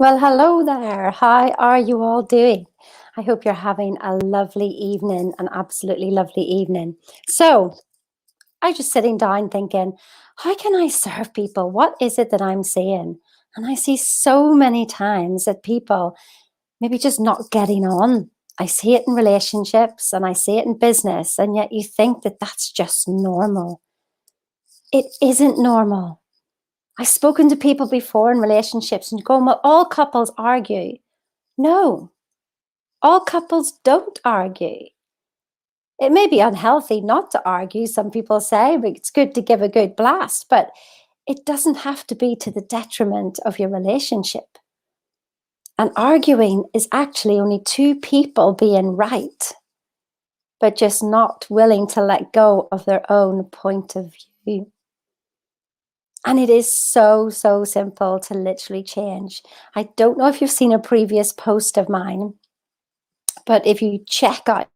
Well, hello there. How are you all doing? I hope you're having a lovely evening, an absolutely lovely evening. So, I was just sitting down thinking, how can I serve people? What is it that I'm seeing? And I see so many times that people maybe just not getting on. I see it in relationships and I see it in business, and yet you think that that's just normal. It isn't normal. I've spoken to people before in relationships and going, well, all couples argue. No, all couples don't argue. It may be unhealthy not to argue, some people say, but it's good to give a good blast, but it doesn't have to be to the detriment of your relationship. And arguing is actually only two people being right, but just not willing to let go of their own point of view. And it is so, so simple to literally change. I don't know if you've seen a previous post of mine, but if you check out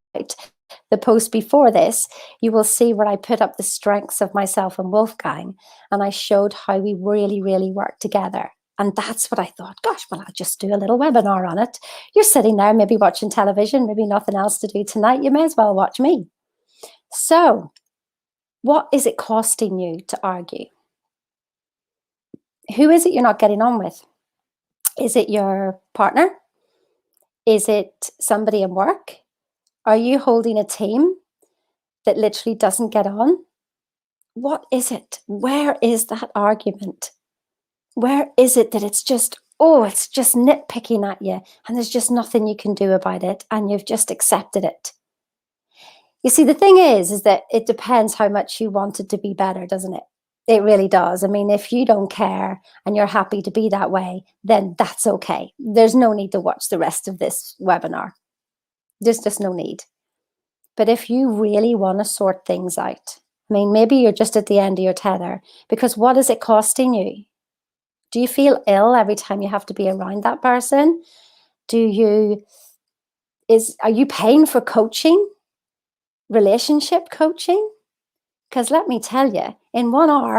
the post before this, you will see where I put up the strengths of myself and Wolfgang, and I showed how we really, really work together. And that's what I thought, gosh, well, I'll just do a little webinar on it. You're sitting there, maybe watching television, maybe nothing else to do tonight. You may as well watch me. So, what is it costing you to argue? Who is it you're not getting on with? Is it your partner? Is it somebody in work? Are you holding a team that literally doesn't get on? What is it? Where is that argument? Where is it that it's just, oh, it's just nitpicking at you and there's just nothing you can do about it and you've just accepted it? You see, the thing is that it depends how much you want it to be better, doesn't it? It really does. I mean, if you don't care and you're happy to be that way, then that's okay. There's no need to watch the rest of this webinar. There's just no need. But if you really want to sort things out, I mean, maybe you're just at the end of your tether, because what is it costing you? Do you feel ill every time you have to be around that person? Are you paying for coaching, relationship coaching? Because let me tell you, in 1 hour,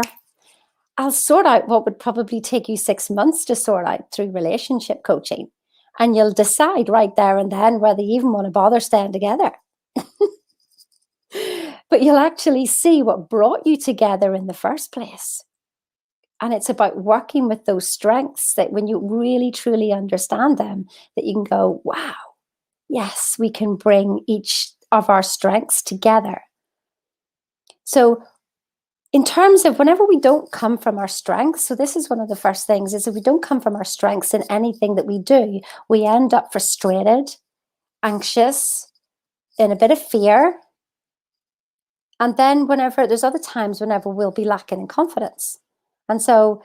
I'll sort out what would probably take you 6 months to sort out through relationship coaching. And you'll decide right there and then whether you even want to bother staying together. But you'll actually see what brought you together in the first place. And it's about working with those strengths that when you really, truly understand them, that you can go, wow, yes, we can bring each of our strengths together. So in terms of whenever we don't come from our strengths, so this is one of the first things, is if we don't come from our strengths in anything that we do, we end up frustrated, anxious, in a bit of fear. And then there's other times whenever we'll be lacking in confidence. And so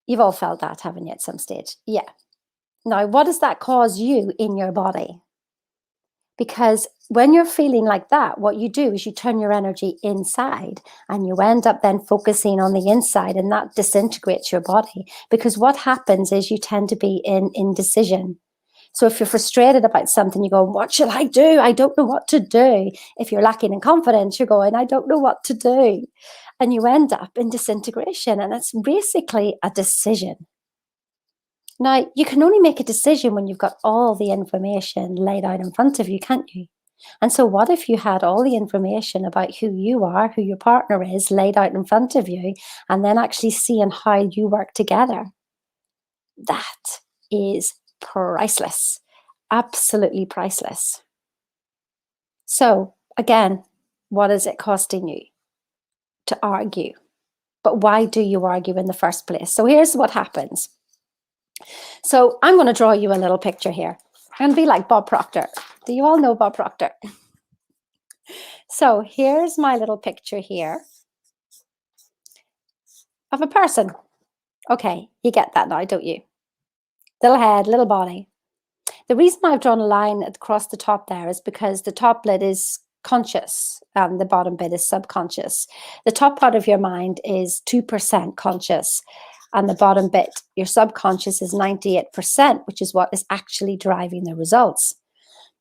you've all felt that, haven't you, at some stage? Yeah. Now, what does that cause you in your body? Because when you're feeling like that, what you do is you turn your energy inside and you end up then focusing on the inside, and that disintegrates your body. Because what happens is you tend to be in indecision. So if you're frustrated about something, you go, what shall I do? I don't know what to do. If you're lacking in confidence, you're going, I don't know what to do. And you end up in disintegration, and it's basically a decision. Now, you can only make a decision when you've got all the information laid out in front of you, can't you? And so what if you had all the information about who you are, who your partner is, laid out in front of you, and then actually seeing how you work together? That is priceless, absolutely priceless. So again, what is it costing you to argue? But why do you argue in the first place? So here's what happens. So I'm going to draw you a little picture here and be like Bob Proctor. Do you all know Bob Proctor? So here's my little picture here of a person. Okay, you get that now, don't you? Little head, little body. The reason I've drawn a line across the top there is because the top bit is conscious and the bottom bit is subconscious. The top part of your mind is 2% conscious, and the bottom bit, your subconscious, is 98%, which is what is actually driving the results.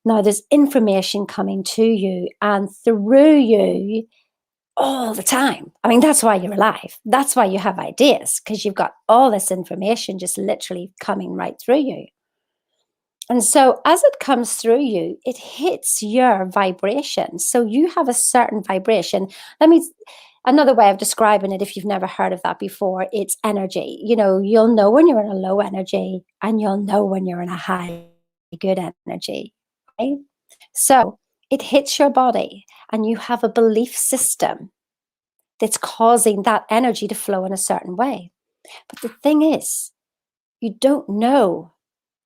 Now, there's information coming to you and through you all the time. I mean, that's why you're alive. That's why you have ideas, because you've got all this information just literally coming right through you. And so as it comes through you, it hits your vibration. So you have a certain vibration. Another way of describing it, if you've never heard of that before, it's energy. You'll know when you're in a low energy and you'll know when you're in a high, good energy. Right? So it hits your body and you have a belief system that's causing that energy to flow in a certain way. But the thing is, you don't know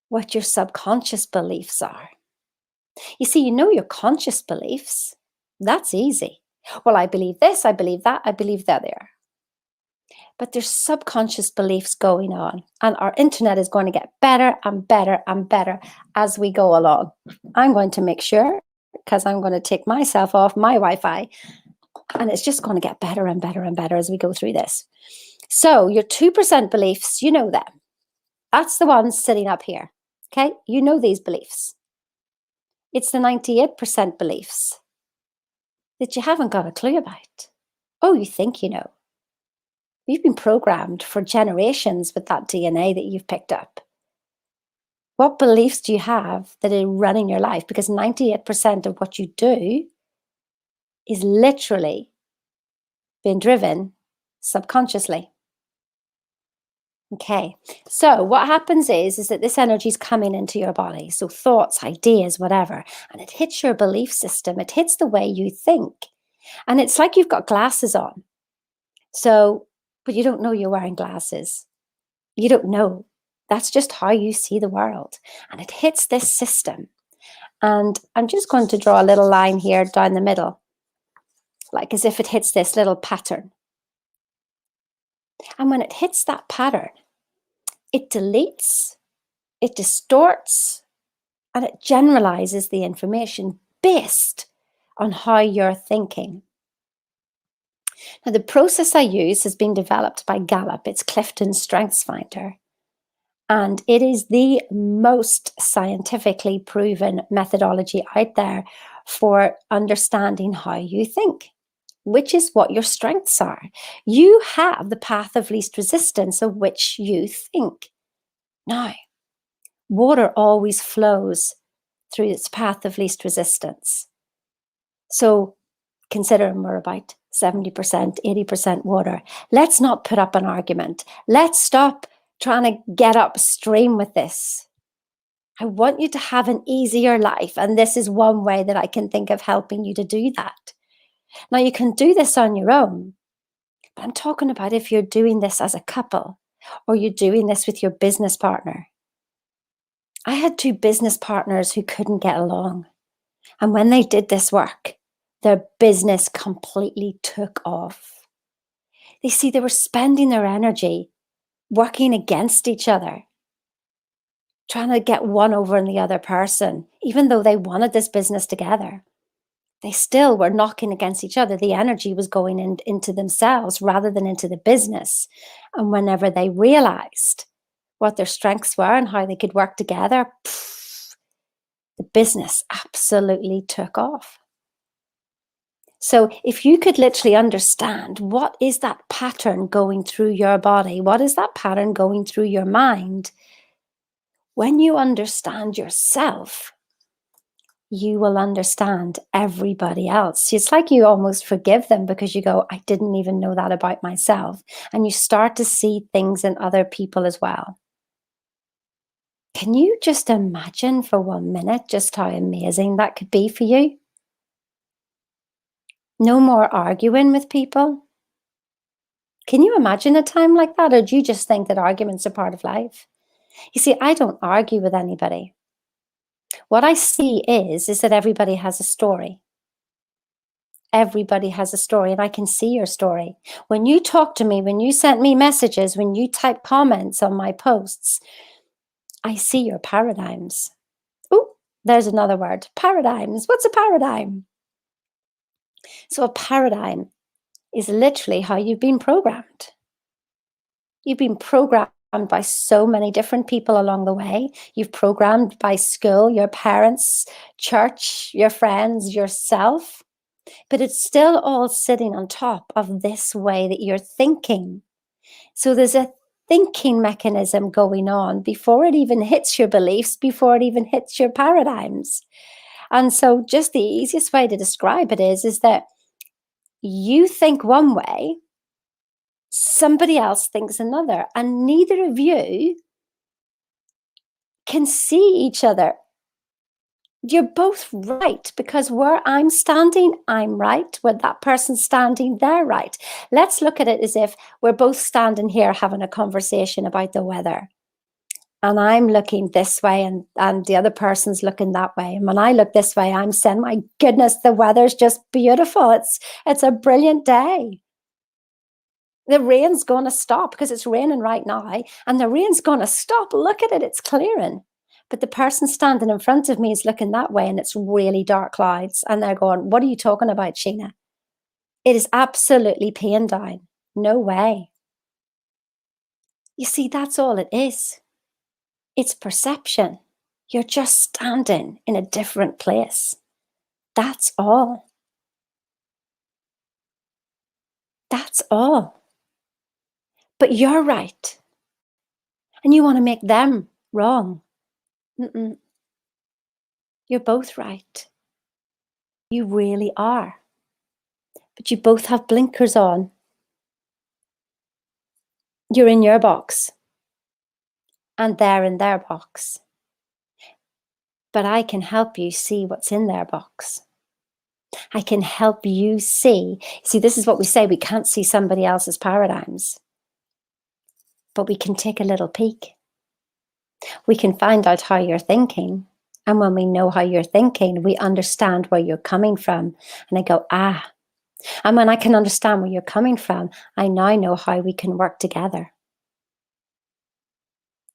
what your subconscious beliefs are. You see, you know your conscious beliefs. That's easy. Well, I believe this, I believe that, I believe that there. But there's subconscious beliefs going on, and our internet is going to get better and better and better as we go along. I'm going to make sure, because I'm going to take myself off my Wi-Fi, and it's just going to get better and better and better as we go through this. So your 2% beliefs, you know them. That's the ones sitting up here. Okay, you know these beliefs. It's the 98% beliefs that you haven't got a clue about. Oh, you think you know. You've been programmed for generations with that DNA that you've picked up. What beliefs do you have that are running your life? Because 98% of what you do is literally being driven subconsciously. Okay, so what happens is that this energy is coming into your body. So thoughts, ideas, whatever, and it hits your belief system. It hits the way you think. And it's like you've got glasses on. But you don't know you're wearing glasses. You don't know. That's just how you see the world. And it hits this system. And I'm just going to draw a little line here down the middle, like as if it hits this little pattern. And when it hits that pattern, it deletes, it distorts, and it generalizes the information based on how you're thinking. Now, the process I use has been developed by Gallup. It's Clifton Strengths Finder. And it is the most scientifically proven methodology out there for understanding how you think, which is what your strengths are. You have the path of least resistance of which you think. Now, water always flows through its path of least resistance. So consider we're about 70%, 80% water. Let's not put up an argument. Let's stop trying to get upstream with this. I want you to have an easier life. And this is one way that I can think of helping you to do that. Now, you can do this on your own, but I'm talking about if you're doing this as a couple or you're doing this with your business partner. I had 2 business partners who couldn't get along. And when they did this work, their business completely took off. You see, they were spending their energy working against each other, trying to get one over on the other person, even though they wanted this business together. They still were knocking against each other. The energy was going into themselves rather than into the business. And whenever they realized what their strengths were and how they could work together, the business absolutely took off. So if you could literally understand what is that pattern going through your body, what is that pattern going through your mind, when you understand yourself, you will understand everybody else. It's like you almost forgive them because you go, I didn't even know that about myself. And you start to see things in other people as well. Can you just imagine for 1 minute just how amazing that could be for you? No more arguing with people. Can you imagine a time like that? Or do you just think that arguments are part of life? You see, I don't argue with anybody. What I see is that everybody has a story. Everybody has a story, and I can see your story. When you talk to me, when you send me messages, when you type comments on my posts, I see your paradigms. Oh, there's another word, paradigms. What's a paradigm? So a paradigm is literally how you've been programmed. You've been programmed by so many different people along the way. You've programmed by school, your parents, church, your friends, yourself. but it's still all sitting on top of this way that you're thinking. So there's a thinking mechanism going on before it even hits your beliefs, before it even hits your paradigms. And so just the easiest way to describe it is that you think one way, somebody else thinks another, and neither of you can see each other. You're both right, because where I'm standing, I'm right. Where that person's standing, they're right. Let's look at it as if we're both standing here having a conversation about the weather. And I'm looking this way, and the other person's looking that way. And when I look this way, I'm saying, my goodness, the weather's just beautiful. It's a brilliant day. The rain's going to stop, because it's raining right now, and the rain's going to stop. Look at it, it's clearing. But the person standing in front of me is looking that way, and it's really dark clouds. And they're going, what are you talking about, Sheena? It is absolutely paying down. No way. You see, that's all it is. It's perception. You're just standing in a different place. That's all. That's all. But you're right. And you want to make them wrong. Mm-mm. You're both right. You really are. But you both have blinkers on. You're in your box, and they're in their box. But I can help you see what's in their box. I can help you see. See, this is what we say. We can't see somebody else's paradigms, but we can take a little peek. We can find out how you're thinking. And when we know how you're thinking, we understand where you're coming from. And I go, ah. And when I can understand where you're coming from, I now know how we can work together.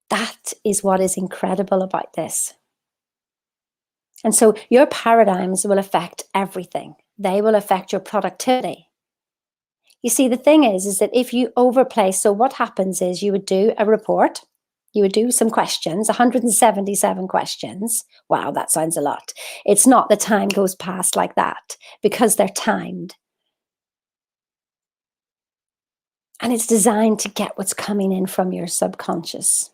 That is what is incredible about this. And so your paradigms will affect everything. They will affect your productivity. You see, the thing is that if you overplay, so what happens is you would do a report, you would do some questions, 177 questions. Wow, that sounds a lot. It's not, the time goes past like that, because they're timed. And it's designed to get what's coming in from your subconscious.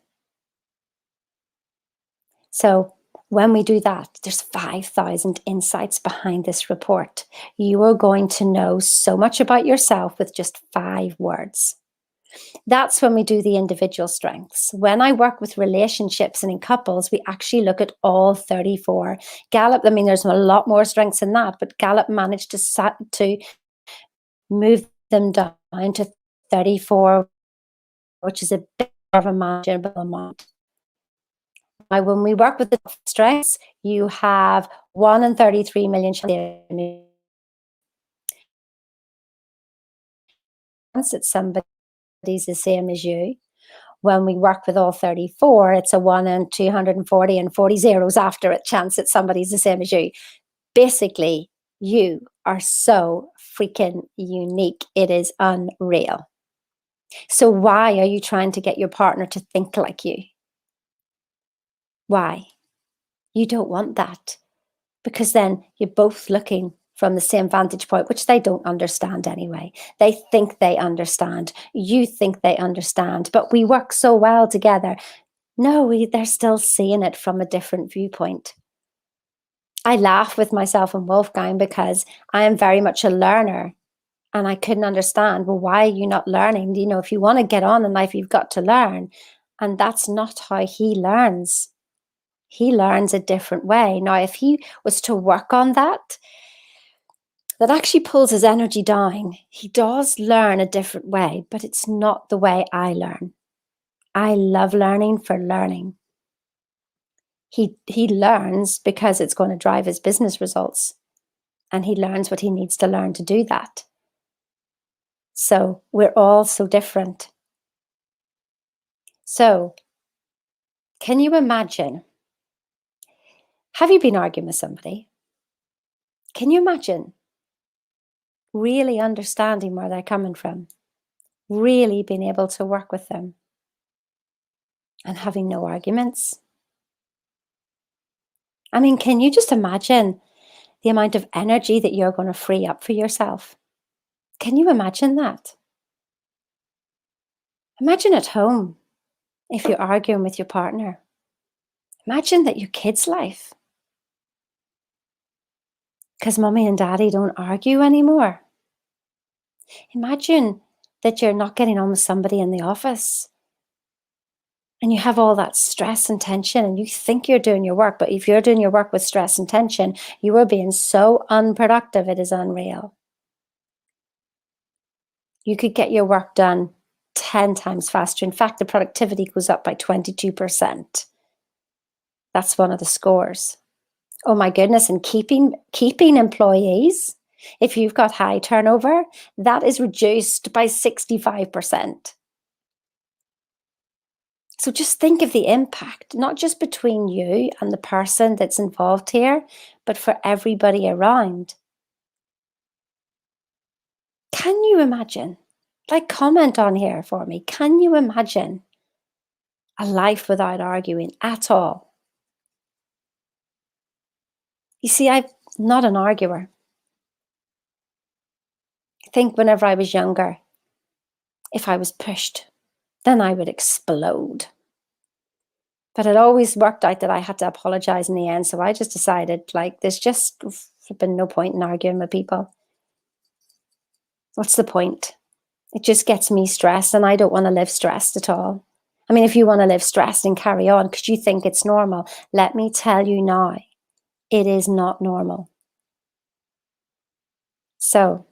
So when we do that, there's 5,000 insights behind this report. You are going to know so much about yourself with just 5 words. That's when we do the individual strengths. When I work with relationships and in couples, we actually look at all 34. Gallup, I mean, there's a lot more strengths in that, but Gallup managed to move them down to 34, which is a bit of a manageable amount. Now, when we work with the strengths, you have 1 in 33 million chances that somebody's the same as you. When we work with all 34, it's a 1 in 240 and 40 zeros after it chance that somebody's the same as you. Basically, you are so freaking unique. It is unreal. So why are you trying to get your partner to think like you? Why? You don't want that, because then you're both looking from the same vantage point, which they don't understand anyway. They think they understand. You think they understand, but we work so well together. No, they're still seeing it from a different viewpoint. I laugh with myself and Wolfgang because I am very much a learner, and I couldn't understand, well, why are you not learning? You know, if you want to get on in life, you've got to learn. And that's not how he learns. He learns a different way. Now, if he was to work on that, that actually pulls his energy down. He does learn a different way, but it's not the way I learn. I love learning for learning. He learns because it's going to drive his business results, and he learns what he needs to learn to do that. So we're all so different. So can you imagine, have you been arguing with somebody? Can you imagine really understanding where they're coming from, really being able to work with them, and having no arguments? I mean, can you just imagine the amount of energy that you're going to free up for yourself. Can you imagine that? Imagine at home if you're arguing with your partner. Imagine that your kid's life, because mommy and daddy don't argue anymore. Imagine that you're not getting on with somebody in the office and you have all that stress and tension and you think you're doing your work, but if you're doing your work with stress and tension, you are being so unproductive, it is unreal. You could get your work done 10 times faster. In fact, the productivity goes up by 22%. That's one of the scores. Oh my goodness, and keeping employees, if you've got high turnover, that is reduced by 65%. So just think of the impact, not just between you and the person that's involved here, but for everybody around. Can you imagine? Like, comment on here for me. Can you imagine a life without arguing at all? You see, I'm not an arguer. I think whenever I was younger, if I was pushed, then I would explode. But it always worked out that I had to apologize in the end. So I just decided, like, there's just been no point in arguing with people. What's the point? It just gets me stressed, and I don't want to live stressed at all. I mean, if you want to live stressed and carry on because you think it's normal, let me tell you now, it is not normal. So,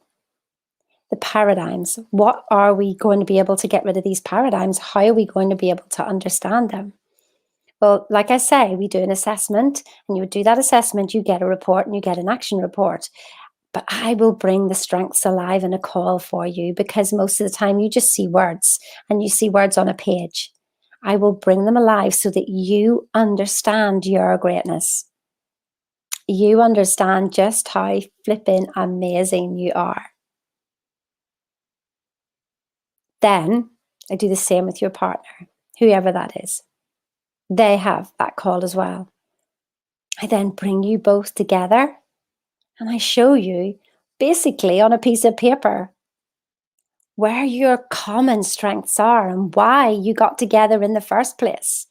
the paradigms, what are we going to be able to get rid of these paradigms? How are we going to be able to understand them? Well, like I say, we do an assessment, and you would do that assessment, you get a report and you get an action report. But I will bring the strengths alive in a call for you, because most of the time you just see words and you see words on a page. I will bring them alive so that you understand your greatness. You understand just how flipping amazing you are. Then I do the same with your partner, whoever that is. They have that call as well. I then bring you both together and I show you basically on a piece of paper where your common strengths are and why you got together in the first place.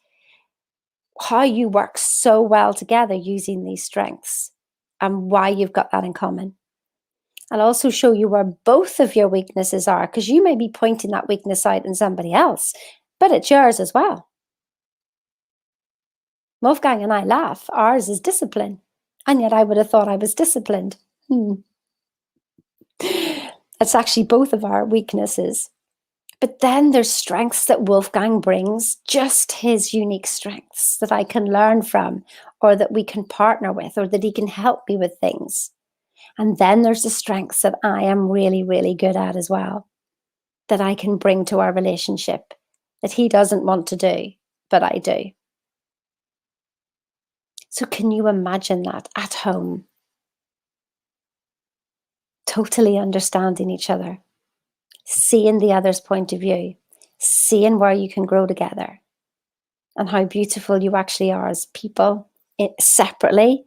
How you work so well together using these strengths and why you've got that in common. I'll also show you where both of your weaknesses are, because you may be pointing that weakness out in somebody else, but it's yours as well. Wolfgang and I laugh. Ours is discipline. And yet I would have thought I was disciplined. It's actually both of our weaknesses. But then there's strengths that Wolfgang brings, just his unique strengths that I can learn from, or that we can partner with, or that he can help me with things. And then there's the strengths that I am really, really good at as well, that I can bring to our relationship, that he doesn't want to do, but I do. So can you imagine that at home? Totally understanding each other, seeing the other's point of view, seeing where you can grow together, and how beautiful you actually are as people separately,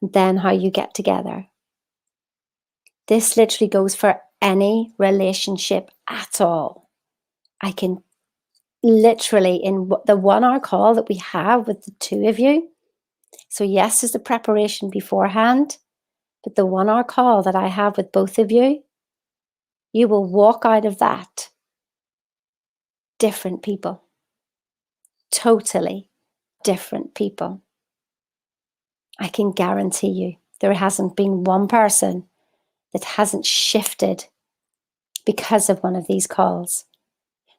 then how you get together. This literally goes for any relationship at all. I can literally, in the 1 hour call that we have with the two of you, so yes, there's the preparation beforehand, but the 1 hour call that I have with both of you, you will walk out of that different people. Totally different people. I can guarantee you there hasn't been one person that hasn't shifted because of one of these calls.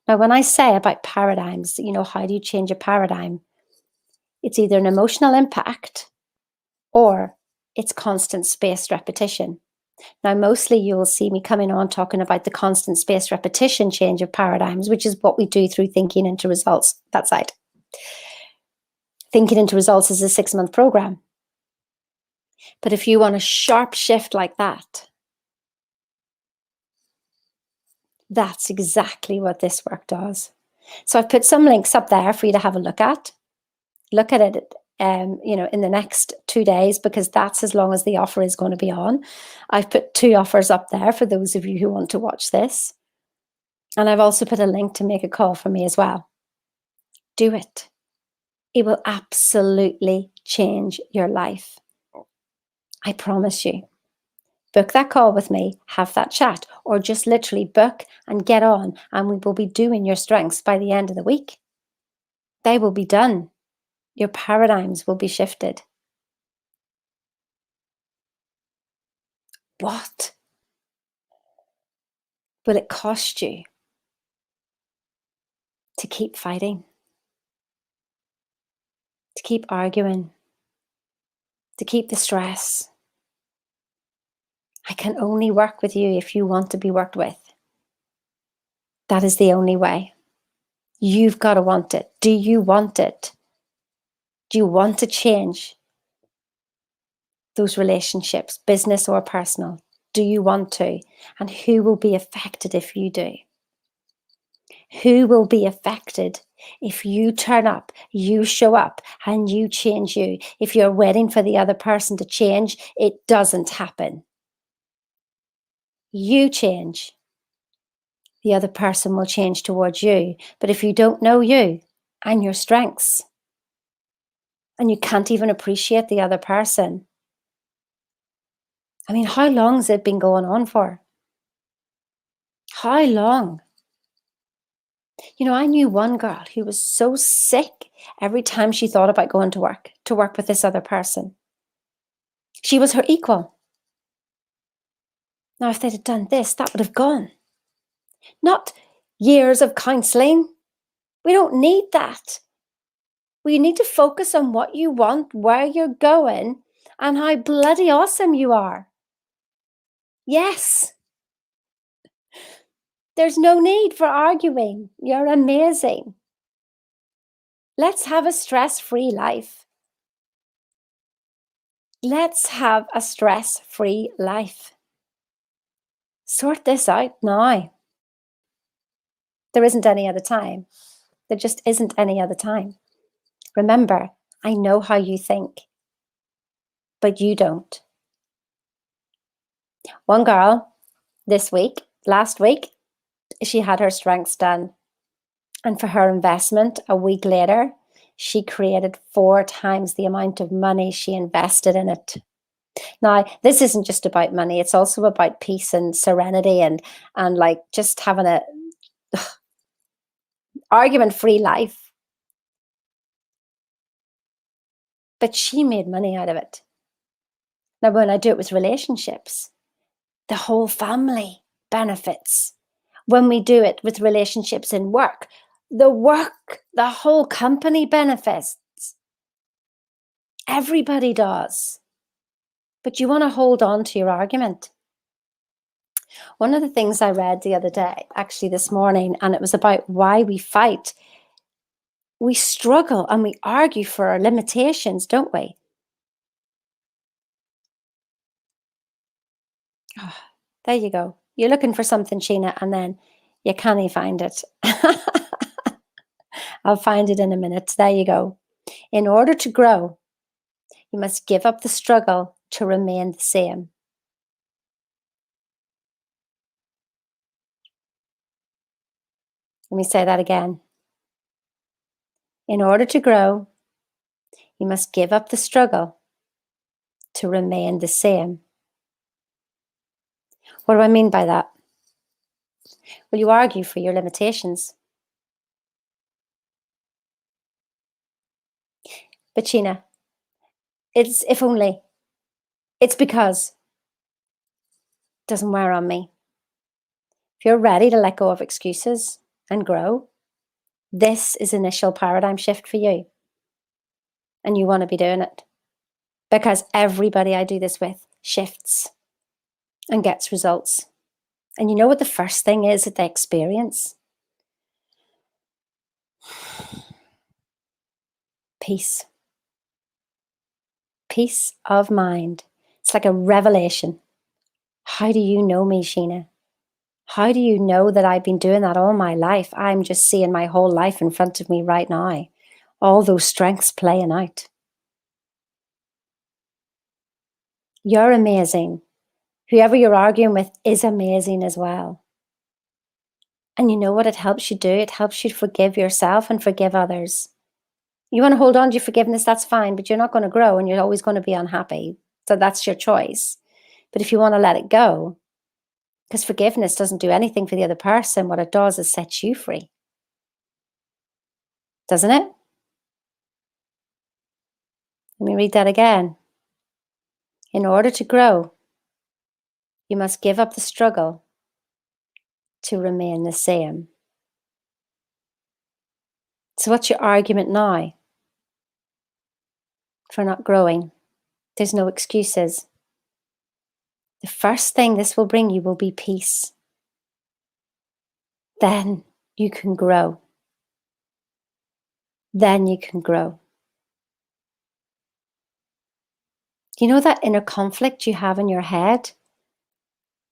Now, when I say about paradigms, how do you change a paradigm? It's either an emotional impact or it's constant spaced repetition. Now, mostly you'll see me coming on talking about the constant spaced repetition change of paradigms, which is what we do through Thinking into Results. That side. Thinking into Results is a 6-month program. But if you want a sharp shift like that, that's exactly what this work does. So I've put some links up there for you to have a look at. Look at it in the next 2 days, because that's as long as the offer is going to be on. I've put 2 offers up there for those of you who want to watch this. And I've also put a link to make a call for me as well. Do it. It will absolutely change your life. I promise you. Book that call with me, have that chat, or just literally book and get on, and we will be doing your strengths by the end of the week. They will be done. Your paradigms will be shifted. What will it cost you to keep fighting, to keep arguing, to keep the stress? I can only work with you if you want to be worked with. That is the only way. You've got to want it. Do you want it? Do you want to change those relationships, business or personal? Do you want to? And who will be affected if you do? Who will be affected if you turn up, you show up, and you change you? If you're waiting for the other person to change, it doesn't happen. You change. The other person will change towards you. But if you don't know you and your strengths, and you can't even appreciate the other person, I mean, how long has it been going on for? How long? I knew one girl who was so sick every time she thought about going to work with this other person. She was her equal. Now, if they'd have done this, that would have gone. Not years of counselling. We don't need that. We need to focus on what you want, where you're going, and how bloody awesome you are. Yes. There's no need for arguing. You're amazing. Let's have a stress-free life. Let's have a stress-free life. Sort this out now. There isn't any other time. There just isn't any other time. Remember, I know how you think, but you don't. One girl last week, she had her strengths done. And for her investment, a week later, she created 4 times the amount of money she invested in it. Now, this isn't just about money. It's also about peace and serenity and like just having a argument-free life. But she made money out of it. Now, when I do it with relationships, the whole family benefits. When we do it with relationships in work, the whole company benefits. Everybody does. But you want to hold on to your argument. One of the things I read the other day, actually this morning, and it was about why we fight. We struggle and we argue for our limitations, don't we? Oh, there you go. You're looking for something, Sheena, and then you can't find it. I'll find it in a minute. There you go. In order to grow, you must give up the struggle to remain the same. Let me say that again. In order to grow, you must give up the struggle to remain the same. What do I mean by that? Well, you argue for your limitations. But Sheena, it's if only. It's because it doesn't wear on me. If you're ready to let go of excuses and grow, this is initial paradigm shift for you. And you want to be doing it. Because everybody I do this with shifts and gets results. And you know what the first thing is that they experience? Peace. Peace of mind. It's like a revelation. How do you know me, Sheena? How do you know that I've been doing that all my life? I'm just seeing my whole life in front of me right now. All those strengths playing out. You're amazing. Whoever you're arguing with is amazing as well. And you know what it helps you do? It helps you forgive yourself and forgive others. You want to hold on to your forgiveness, that's fine, but you're not going to grow and you're always going to be unhappy. So that's your choice. But if you want to let it go, because forgiveness doesn't do anything for the other person, what it does is set you free. Doesn't it? Let me read that again. In order to grow, you must give up the struggle to remain the same. So what's your argument now for not growing? There's no excuses. The first thing this will bring you will be peace. Then you can grow. Then you can grow. You know that inner conflict you have in your head?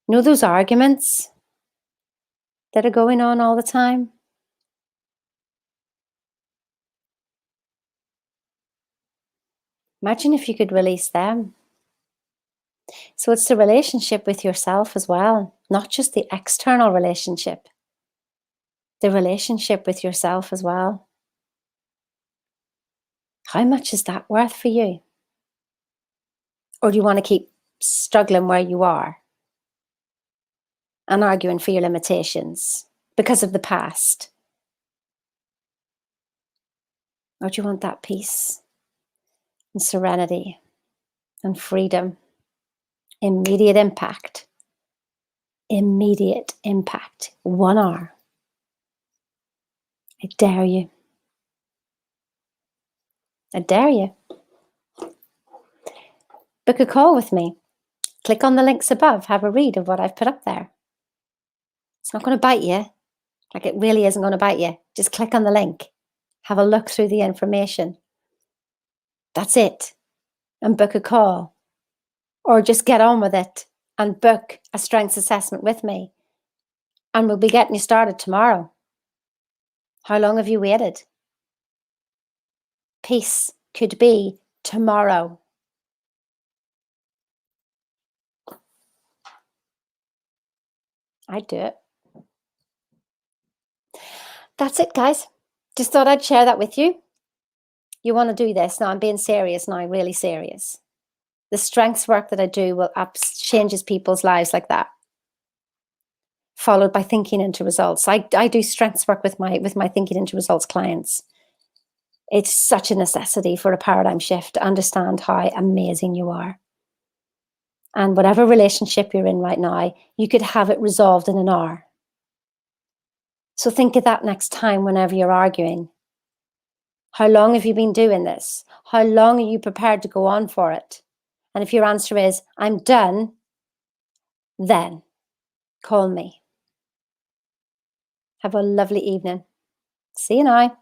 You know those arguments that are going on all the time? Imagine if you could release them. So it's the relationship with yourself as well, not just the external relationship, the relationship with yourself as well. How much is that worth for you? Or do you want to keep struggling where you are and arguing for your limitations because of the past? Or do you want that peace and serenity and freedom? Immediate impact. Immediate impact. 1 hour. I dare you. I dare you. Book a call with me. Click on the links above. Have a read of what I've put up there. It's not going to bite you. Like, it really isn't going to bite you. Just click on the link. Have a look through the information. That's it. And book a call. Or just get on with it and book a strengths assessment with me. And we'll be getting you started tomorrow. How long have you waited? Peace could be tomorrow. I'd do it. That's it, guys. Just thought I'd share that with you. You want to do this. Now, I'm being serious now, really serious. The strengths work that I do will changes people's lives like that. Followed by thinking into results. I do strengths work with my thinking into results clients. It's such a necessity for a paradigm shift to understand how amazing you are. And whatever relationship you're in right now, you could have it resolved in an hour. So think of that next time whenever you're arguing. How long have you been doing this? How long are you prepared to go on for it? And if your answer is, I'm done, then call me. Have a lovely evening. See you now.